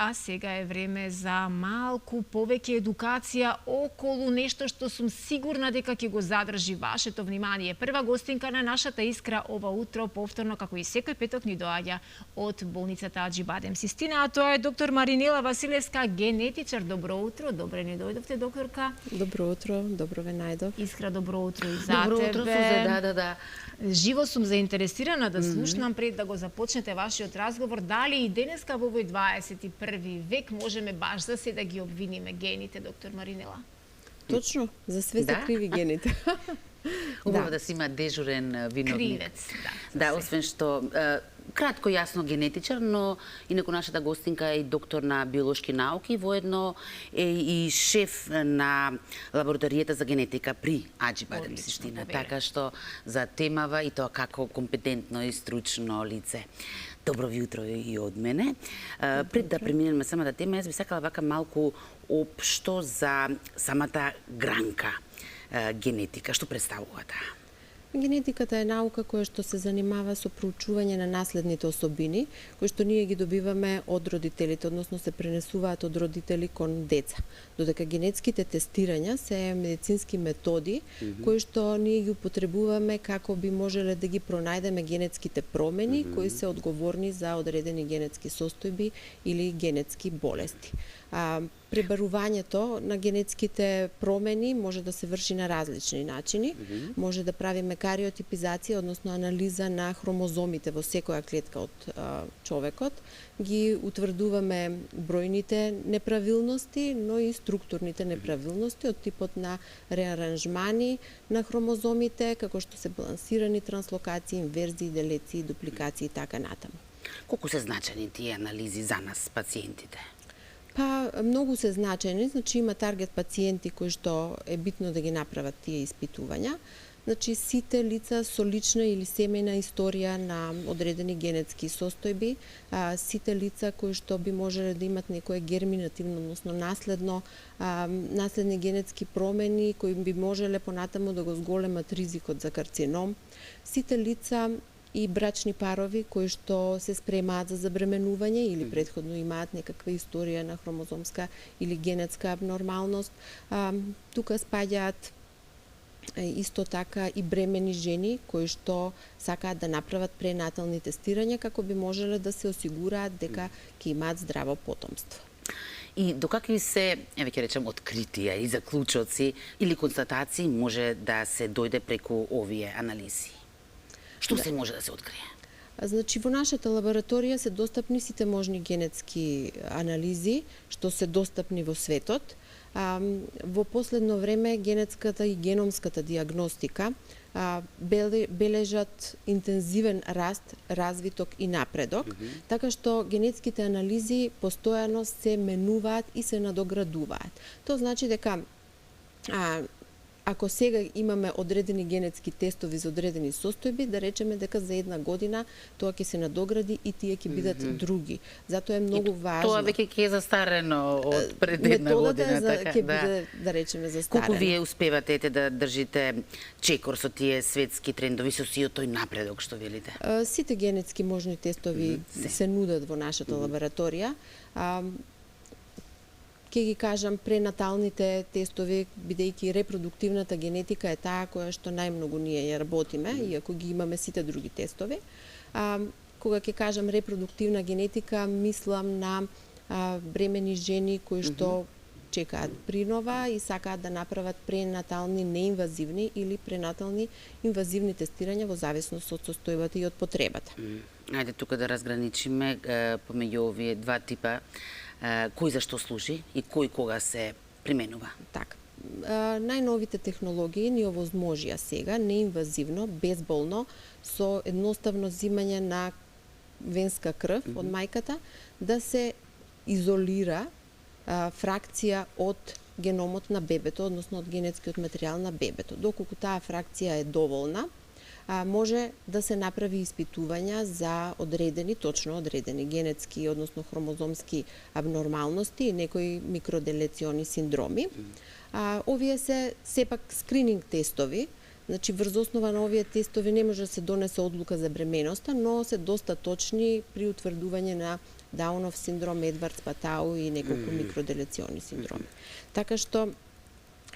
А сега е време за малку повеќе едукација околу нешто што сум сигурна дека ќе го задржи вашето внимание. Прва гостинка на нашата Искра ова утро повторно како и секој петок ни доаѓа од болницата Аџибадем Систина, а тоа е доктор Маринела Василевска, генетичар. Добро утро, добре ни дојдовте, докторка. Добро утро, добро ве најдов. Искра, добро утро и за Добро тебе. утро, Сузе, да. Живо сум заинтересирана да слушнам пред да го започнете вашиот разговор. Дали и денеска во овој 21 век можеме баш за се да ги обвиниме гените, доктор Маринела? Точно, за све се криви гените. Убаво да се има дежурен виновник. Кривец, Да, освен што кратко јасно генетичар, но инаку нашата гостинка е и доктор на биолошки науки, воедно е и шеф на лабораторијата за генетика при Аџибадем Систина, така што за темава и тоа како компетентно и стручно лице. Добро ви утро и од мене. Пред да преминеме самата тема, јас би сакала вака малку општо за самата гранка генетика. Што представува таа? Генетиката е наука која што се занимава со проучување на наследните особини, кои што ние ги добиваме од родителите, односно се пренесуваат од родители кон деца. Додека генетските тестирања се медицински методи кои што ние ги употребуваме како би можеле да ги пронајдеме генетските промени кои се одговорни за одредени генетски состојби или генетски болести. Пребарувањето на генетските промени може да се врши на различни начини. Може да правиме кариотипизација, односно анализа на хромозомите во секоја клетка од човекот. Ги утврдуваме бројните неправилности, но и структурните неправилности од типот на реаранжмани на хромозомите, како што се балансирани транслокации, инверзии, делеции, дупликации и така натаму. Колку се значени тие анализи за нас, пациентите? Многу се значени, значи има таргет пациенти кои што е битно да ги направат тие испитувања. Значи сите лица со лична или семејна историја на одредени генетски состојби, сите лица кои што би можеле да имат некое герминативно, односно наследни генетски промени кои би можеле понатаму да го зголемат ризикот за карцином, сите лица и брачни парови кои што се спремаат за забременување или претходно имаат некаква историја на хромозомска или генетска абнормалност. Тука спаѓаат исто така и бремени жени кои што сакаат да направат пренатални тестирања како би можеле да се осигураат дека ќе имаат здраво потомство. И до какви се, ќе речем, откритија и заклучоци или констатации може да се дојде преку овие анализи? Што се може да се открие? Значи, во нашата лабораторија се достапни сите можни генетски анализи, што се достапни во светот. Во последно време генетската и геномската диагностика бележат интензивен раст, развиток и напредок, така што генетските анализи постојано се менуваат и се надоградуваат. Тоа значи дека ако сега имаме одредени генетски тестови за одредени состојби, да речеме дека за една година тоа ќе се надогради и тие ќе бидат други. Затоа е многу важно. Тоа веќе ќе е застарено од пред една година, така ќе биде, да речеме, застарено. Колку вие успевате да држите чекор со тие светски трендови, со сиот тој напредок што велите? Сите генетски можни тестови се нудат во нашата лабораторија. Ке ги кажам, пренаталните тестови, бидејќи репродуктивната генетика е таа која што најмногу ние ја работиме, иако ги имаме сите други тестови. Кога ќе кажам репродуктивна генетика, мислам на бремени жени кои што чекаат принова и сакаат да направат пренатални неинвазивни или пренатални инвазивни тестирања во зависност од состојбата и од потребата. Ајде тука да разграничиме помеѓу овие два типа. Кој за што служи и кој кога се применува? Така. Најновите технологии ни овозможија сега неинвазивно, безболно, со едноставно зимање на венска крв од мајката, да се изолира фракција од геномот на бебето, односно од генетскиот материјал на бебето. Доколку таа фракција е доволна, може да се направи испитувања за точно одредени генетски, односно хромозомски абнормалности и некои микроделециони синдроми. Овие се сепак скрининг тестови, значи врз основа на овие тестови не може да се донесе одлука за бременоста, но се доста точни при утврдување на Даунов синдром, Едвардс-Патау и неколку микроделециони синдроми. Така што,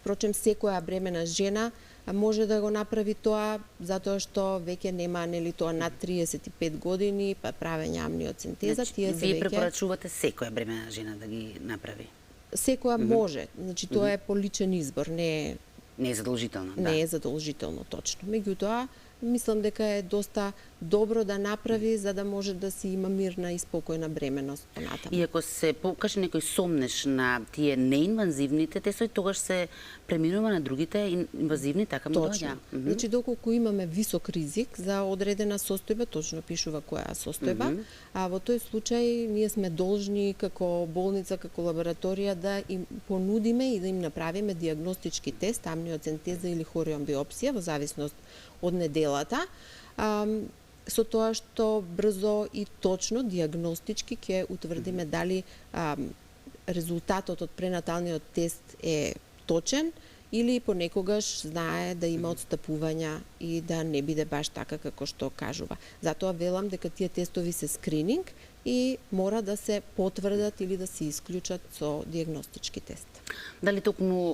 впрочем, секоја бремена жена може да го направи тоа, затоа што веќе нема тоа над 35 години, па правење амниоцентеза. Значи, вие препорачувате секоја бремена жена да ги направи? Секоја може, значи тоа е по личен избор, не е задолжително. Не е задолжително, точно. Меѓутоа, мислам дека е доста добро да направи за да може да си има мирна и спокојна бременост понатаму. И ако се покаже некој сомнеш на тие неинвазивните тестови, тогаш се преминува на другите инвазивни, така му доаѓа. Значи, доколку имаме висок ризик за одредена состојба, точно пишува која состојба, а во тој случај ние сме должни како болница, како лабораторија да им понудиме и да им направиме дијагностички тест, амниоцентеза или хорион биопсија, во зависност од неделата, со тоа што брзо и точно дијагностички ќе утврдиме дали резултатот од пренаталниот тест е точен или понекогаш знае да има отстапувања и да не биде баш така како што кажува. Затоа велам дека тие тестови се скрининг и мора да се потврдат или да се исклучат со дијагностички тест. Дали токму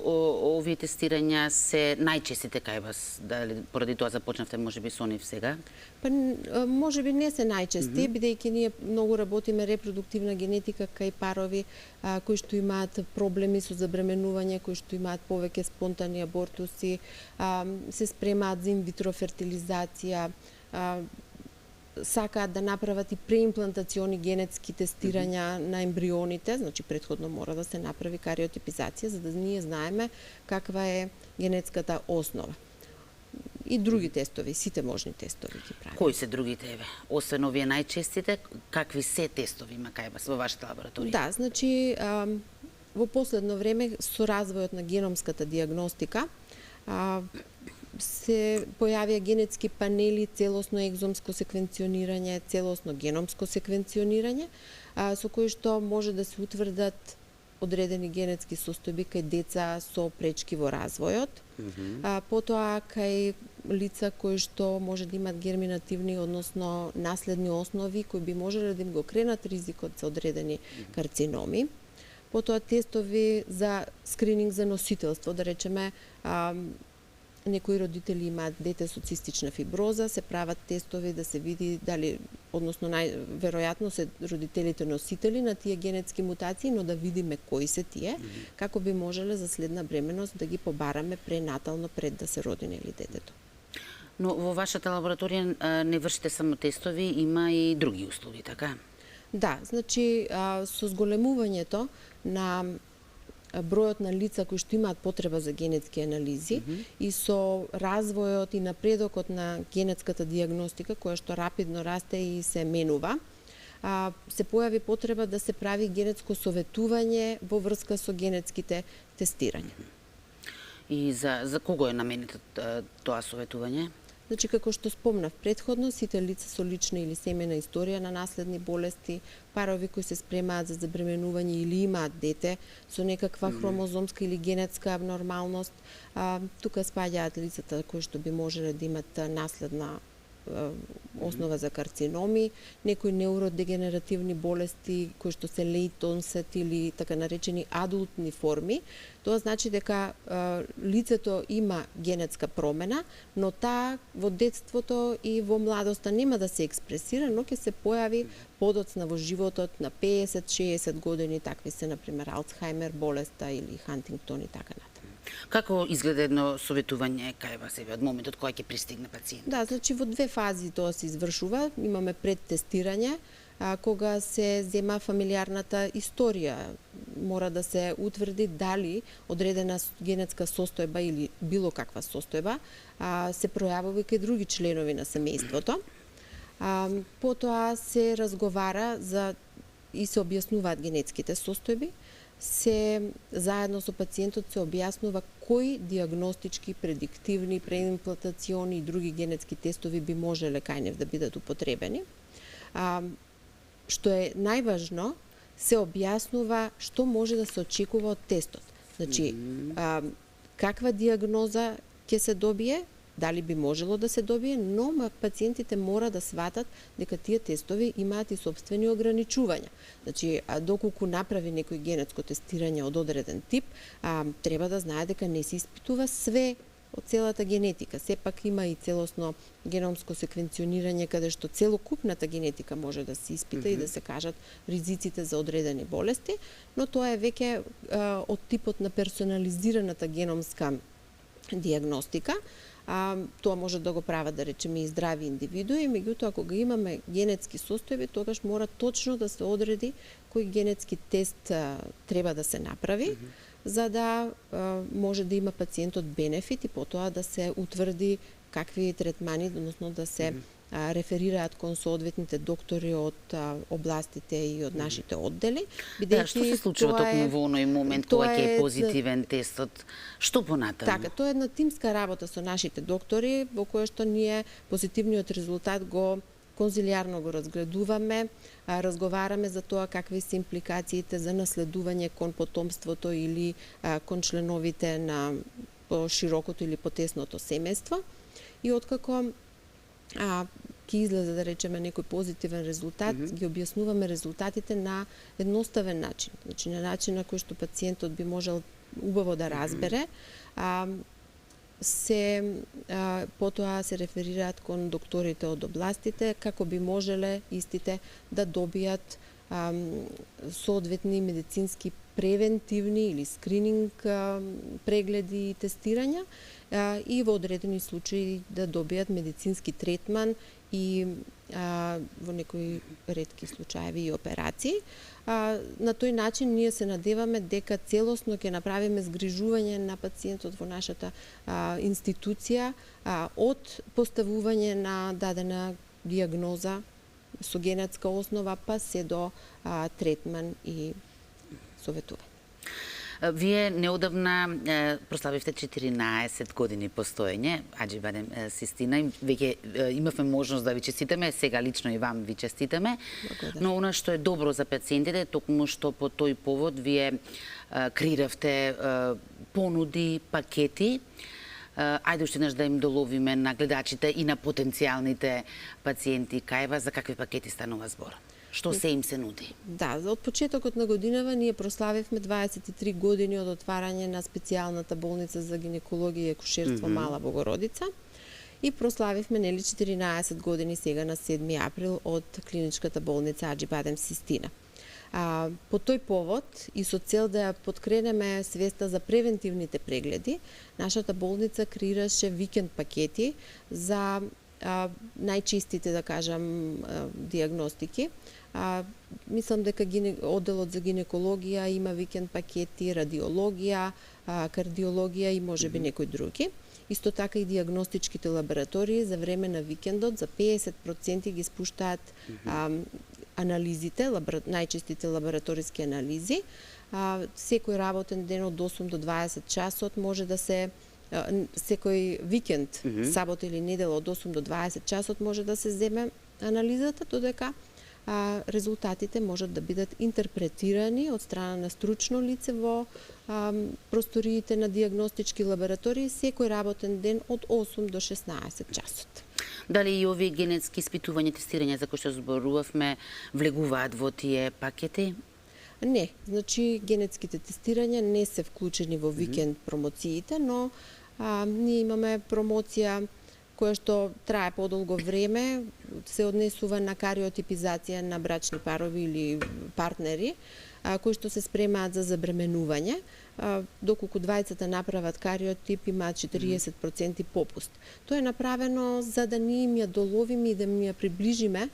овие тестирања се најчестите кај вас? Дали поради тоа започнавте можеби со нив сега? Па можеби не се најчести, бидејќи ние многу работиме репродуктивна генетика кај парови кои што имаат проблеми со забременување, кои што имаат повеќе спонтани абортуси, се спремаат за инвитро фертилизација, сакаат да направат и преимплантациони генетски тестирања на ембрионите, значи претходно мора да се направи кариотипизација, за да ние знаеме каква е генетската основа. И други тестови, сите можни тестови ги правиме. Кои се другите, еве? Освен овие најчестите, какви се тестови има кај вас во вашата лабораторија? Да, значи во последно време со развојот на геномската дијагностика се појавија генетски панели, целосно екзомско секвенционирање, целосно геномско секвенционирање, со кои што може да се утврдат одредени генетски состојби кај деца со пречки во развојот, потоа кај лица кои што може да имат герминативни, односно наследни основи, кои би можеле да им го кренат ризикот за одредени карциноми, потоа тестови за скрининг за носителство, да речеме, некои родители имаат дете со цистична фиброза, се прават тестови да се види дали, односно веројатно се родителите носители на тие генетски мутации, но да видиме кои се тие, како би можеле за следна бременост да ги побараме пренатално пред да се роди нели детето. Но во вашата лабораторија не вршите само тестови, има и други услуги, така? Да, значи со зголемувањето на бројот на лица кои што имаат потреба за генетски анализи и со развојот и напредокот на генетската дијагностика, која што рапидно расте и се менува, се појави потреба да се прави генетско советување во врска со генетските тестирања. И за кого е наменето тоа советување? Значи, како што спомнав предходно, сите лица со лична или семејна историја на наследни болести, парови кои се спремаат за забременување или имаат дете со некаква хромозомска или генетска абнормалност, тука спаѓаат лицата кои што би можеле да имат наследна основа за карциноми, некои неуродегенеративни болести кои што се late onset или така наречени адултни форми. Тоа значи дека лицето има генетска промена, но таа во детството и во младоста нема да се експресира, но ќе се појави подоцна во животот на 50-60 години, такви се например Алцхаймер болеста или Хантингтон и така натаму. Како изгледа едно советување кај вас од моментот кога ќе пристигне пациент? Да, значи во две фази тоа се извршува. Имаме предтестирање, кога се зема фамилиарната историја. Мора да се утврди дали одредена генетска состојба или било каква состојба се пројавува и кај други членови на семејството. Потоа се разговара и се објаснуваат генетските состојби, се заедно со пациентот се објаснува кои дијагностички, предиктивни, преимплантациони и други генетски тестови би можеле кај нив да бидат употребени. Што е најважно, се објаснува што може да се очекува од тестот. Значи, каква дијагноза ќе се добие, дали би можело да се добие, но пациентите мора да сватат дека тие тестови имаат и собствени ограничувања. Значи, доколку направи некој генетско тестирање од одреден тип, треба да знае дека не се испитува све од целата генетика. Сепак има и целосно геномско секвенционирање каде што целокупната генетика може да се испита и да се кажат ризиците за одредени болести, но тоа е веќе од типот на персонализираната геномска диагностика. Тоа може да го прават, да речеме, и здрави индивидуи, меѓутоа кога имаме генетски состојби, тогаш мора точно да се одреди кој генетски тест треба да се направи, за да може да има пациентот бенефит и потоа да се утврди какви третмани, односно да се реферираат кон соодветните доктори од областите и од нашите оддели. Да, што се случува токму во оној момент кога ќе е позитивен тестот? Што понатаму? Така, тоа е една тимска работа со нашите доктори, во која што ние позитивниот резултат го конзилијарно го разгледуваме, разговараме за тоа какви се импликациите за наследување кон потомството или кон членовите на по-широкото или потесното семејство. И откако ќе излезе, да речеме, некој позитивен резултат, ги објаснуваме резултатите на едноставен начин. Значи, на начин на кој што пациентот би можел убаво да разбере, потоа се реферираат кон докторите од областите, како би можеле истите да добијат соодветни медицински превентивни или скрининг прегледи и тестирања и во одредени случаи да добијат медицински третман и во некои ретки случаеви и операции. На тој начин ние се надеваме дека целосно ќе направиме згрижување на пациентот во нашата институција од поставување на дадена диагноза со генетска основа па се до третман и советување. Вие неодамна прославивте 14 години постоење, Аџибадем Систина, веќе имавме можност да ви честитаме, сега лично и вам ви честитаме, но она што е добро за пациентите, токму што по тој повод вие креиравте понуди, пакети. Ајде уште еднаш да им доловиме на гледачите и на потенцијалните пациенти кај вас, за какви пакети станува збор? Што се им се нуди? Да, од почетокот на годинава ние прославивме 23 години од отварање на специјалната болница за гинекологија и акушерство Мала Богородица и прославивме 14 години сега на 7 април од клиничката болница Аџибадем Систина. По тој повод и со цел да ја подкренеме свеста за превентивните прегледи, нашата болница креираше викенд пакети за најчистите, да кажам, диагностики. Мислам дека одделот за гинекологија има викенд пакети, радиологија, кардиологија и можеби некои други. Исто така и диагностичките лаборатории за време на викендот за 50% ги спуштаат анализите, најчистите лабораториски анализи. Секој работен ден од 8 до 20 часот може да се секој викенд, сабота или недела од 8 до 20 часот може да се земе анализата, додека резултатите можат да бидат интерпретирани од страна на стручно лице во просториите на диагностички лаборатории секој работен ден од 8 до 16 часот. Дали и овие генетски испитувања, тестирања за кои што зборувавме, влегуваат во тие пакети? Не, значи генетските тестирања не се вклучени во викенд промоциите, но ние имаме промоција која што трае подолго време, се однесува на кариотипизација на брачни парови или партнери, кои што се спремаат за забременување. Доколку двајцата направат кариотип, имаат 40% попуст. Тоа е направено за да ние им ја доловиме и да им ја приближиме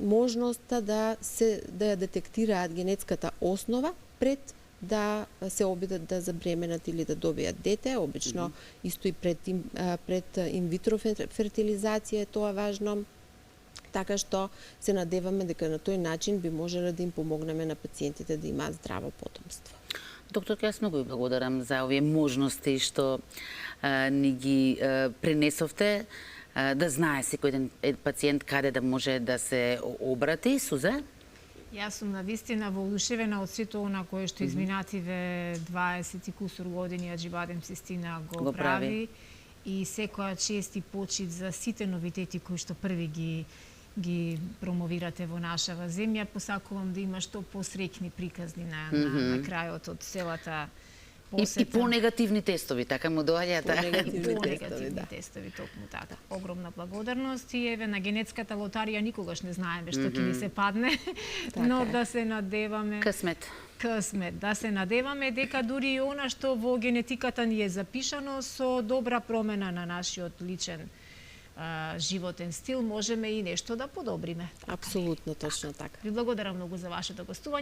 можноста да ја детектираат генетската основа пред да се обидат да забременат или да добијат дете, обично исто и пред инвитро фертилизација е тоа важно, така што се надеваме дека на тој начин би можеле да им помогнеме на пациентите да имаат здраво потомство. Доктор, јас многу ви благодарам за овие можности што ни ги пренесовте, да знае секој пациент каде да може да се обрати. Суза? Јас сум навистина воодушевена од сето она кое што изминативе 20 и кусур години Аџибадем Систина го прави и секоја чест и почит за сите новитети кои што први ги промовирате во нашава земја. Посакувам да има што посрекни приказни на крајот од целата посета. И по-негативни тестови, така му доаѓаат. По-негативни тестови, токму така. Огромна благодарност и еве на генетската лотарија никогаш не знаеме што ќе ни се падне, но да се надеваме. Късмет, да се надеваме дека дури и она што во генетиката ни е запишано со добра промена на нашиот личен животен стил можеме и нешто да подобриме. Апсолутно точно така. Ви благодарам многу за вашето гостување.